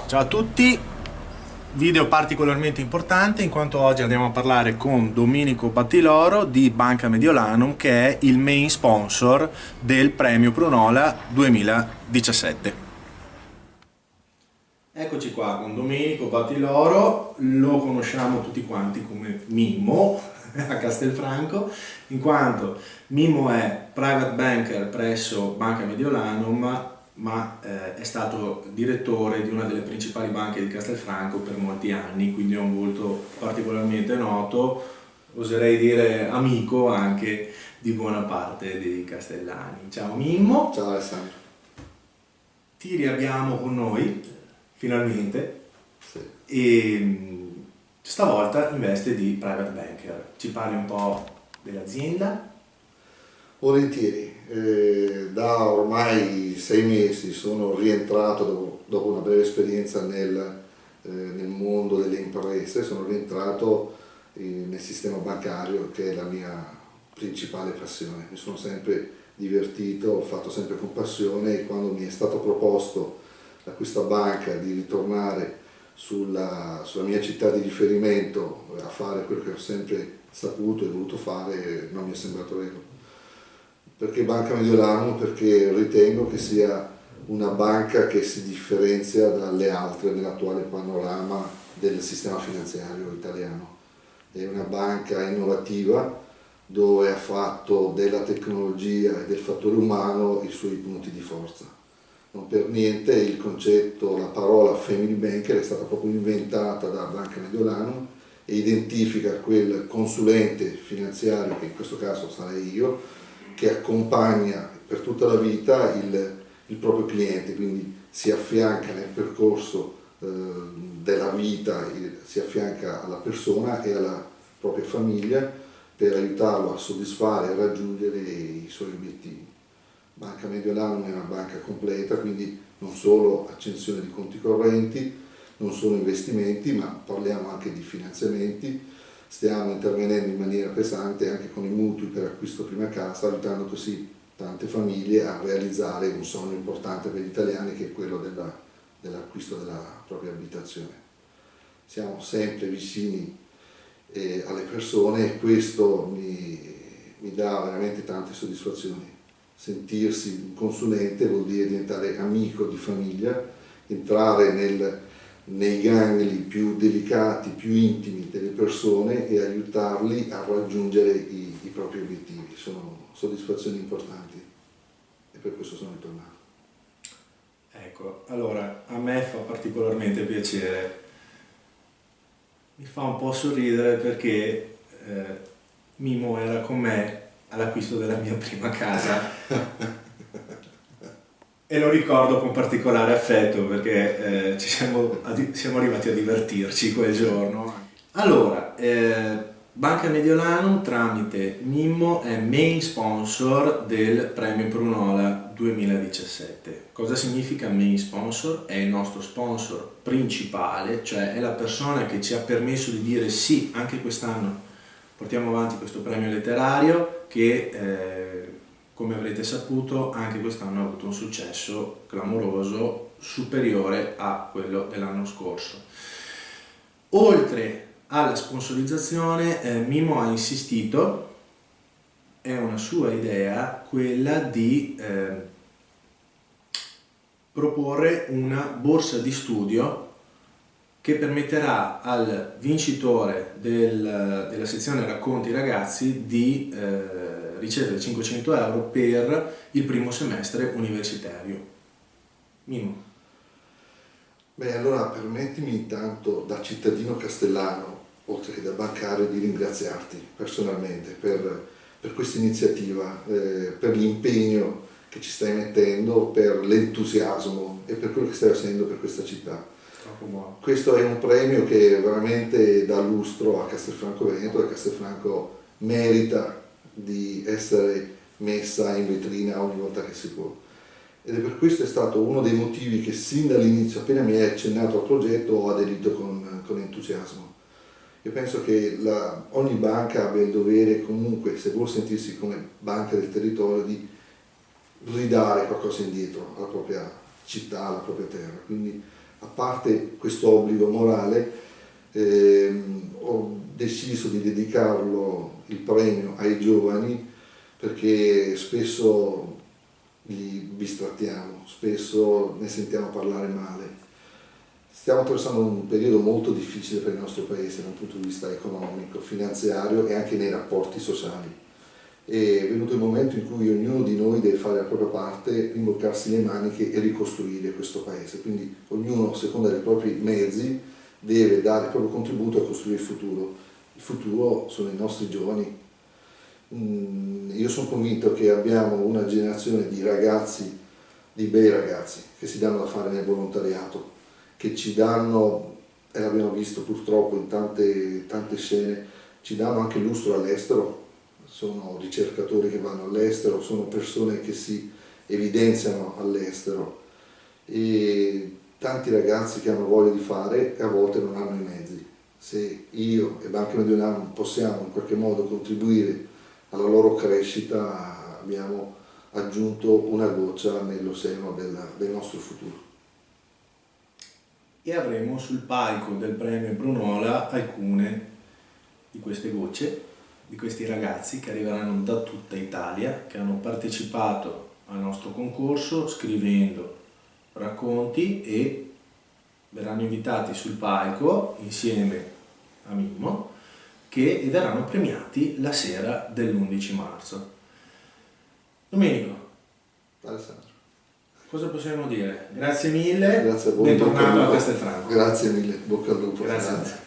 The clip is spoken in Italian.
Ciao a tutti, video particolarmente importante in quanto oggi andiamo a parlare con Domenico Battiloro di Banca Mediolanum, che è il main sponsor del premio Prunola 2017. Eccoci qua con Domenico Battiloro, lo conosciamo tutti quanti come Mimmo a Castelfranco, in quanto Mimmo è private banker presso Banca Mediolanum, ma è stato direttore di una delle principali banche di Castelfranco per molti anni, quindi è un volto particolarmente noto, oserei dire amico anche di buona parte dei castellani. Ciao Mimmo, Ciao Alessandro. ti riabbiamo con noi finalmente Sì. e stavolta in veste di private banker. Ci parli un po' dell'azienda? Volentieri, da ormai 6 mesi sono rientrato dopo una breve esperienza nel mondo delle imprese, sono rientrato nel sistema bancario, che è la mia principale passione. Mi sono sempre divertito, ho fatto sempre con passione, e quando mi è stato proposto da questa banca di ritornare sulla mia città di riferimento a fare quello che ho sempre saputo e voluto fare, non mi è sembrato vero. Perché Banca Mediolanum? Perché ritengo che sia una banca che si differenzia dalle altre nell'attuale panorama del sistema finanziario italiano. È una banca innovativa dove ha fatto della tecnologia e del fattore umano i suoi punti di forza. Non per niente il concetto, la parola Family Banker è stata proprio inventata da Banca Mediolanum e identifica quel consulente finanziario, che in questo caso sarei io, che accompagna per tutta la vita il proprio cliente, quindi si affianca nel percorso della vita, si affianca alla persona e alla propria famiglia per aiutarlo a soddisfare e a raggiungere i suoi obiettivi. Banca Mediolanum è una banca completa, quindi non solo accensione di conti correnti, non solo investimenti, ma parliamo anche di finanziamenti. Stiamo intervenendo in maniera pesante anche con i mutui per acquisto prima casa, aiutando così tante famiglie a realizzare un sogno importante per gli italiani, che è quello dell'acquisto della propria abitazione. Siamo sempre vicini alle persone e questo mi dà veramente tante soddisfazioni. Sentirsi un consulente vuol dire diventare amico di famiglia, entrare nei gangli più delicati, più intimi delle persone e aiutarli a raggiungere i propri obiettivi. Sono soddisfazioni importanti e per questo sono ritornato. Ecco, allora a me fa particolarmente piacere, mi fa un po' sorridere perché Mimo era con me all'acquisto della mia prima casa e lo ricordo con particolare affetto perché siamo arrivati a divertirci quel giorno. Allora, Banca Mediolanum tramite Mimmo è main sponsor del premio Prunola 2017. Cosa significa main sponsor? È il nostro sponsor principale, cioè è la persona che ci ha permesso di dire sì, anche quest'anno portiamo avanti questo premio letterario che come avrete saputo anche quest'anno ha avuto un successo clamoroso, superiore a quello dell'anno scorso. Oltre alla sponsorizzazione, Mimo ha insistito, è una sua idea, quella di proporre una borsa di studio che permetterà al vincitore della sezione Racconti Ragazzi di ricevere 500 euro per il primo semestre universitario. Mimo. Beh, allora permettimi intanto, da cittadino castellano, oltre che da bancario, di ringraziarti personalmente per questa iniziativa, per l'impegno che ci stai mettendo, per l'entusiasmo e per quello che stai facendo per questa città. Questo è un premio che veramente dà lustro a Castelfranco Veneto, e Castelfranco merita di essere messa in vetrina ogni volta che si può. Ed è per questo è stato uno dei motivi che sin dall'inizio, appena mi hai accennato al progetto, ho aderito con entusiasmo. Io penso che ogni banca abbia il dovere comunque, se vuol sentirsi come banca del territorio, di ridare qualcosa indietro alla propria città, alla propria terra. Quindi a parte questo obbligo morale, ho deciso di dedicarlo il premio ai giovani perché spesso li bistrattiamo, spesso ne sentiamo parlare male. Stiamo attraversando un periodo molto difficile per il nostro paese dal punto di vista economico, finanziario e anche nei rapporti sociali. È venuto il momento in cui ognuno di noi deve fare la propria parte, rimboccarsi le maniche e ricostruire questo paese. Quindi ognuno, a seconda dei propri mezzi, deve dare il proprio contributo a costruire il futuro. Il futuro sono i nostri giovani. Io sono convinto che abbiamo una generazione di ragazzi, di bei ragazzi, che si danno da fare nel volontariato, che ci danno, e l'abbiamo visto purtroppo in tante scene, ci danno anche lustro all'estero. Sono ricercatori che vanno all'estero, sono persone che si evidenziano all'estero e tanti ragazzi che hanno voglia di fare e a volte non hanno i mezzi. Se io e Banca Mediolanum possiamo in qualche modo contribuire alla loro crescita, abbiamo aggiunto una goccia nell'oceano del nostro futuro. E avremo sul palco del premio Brunola alcune di queste gocce, di questi ragazzi che arriveranno da tutta Italia, che hanno partecipato al nostro concorso scrivendo racconti e verranno invitati sul palco insieme a Mimmo e verranno premiati la sera dell'11 marzo. Domenico, Alessandro, cosa possiamo dire? Grazie mille, grazie a voi, bentornato a Castelfranco. Grazie mille, bocca al lupo. Grazie.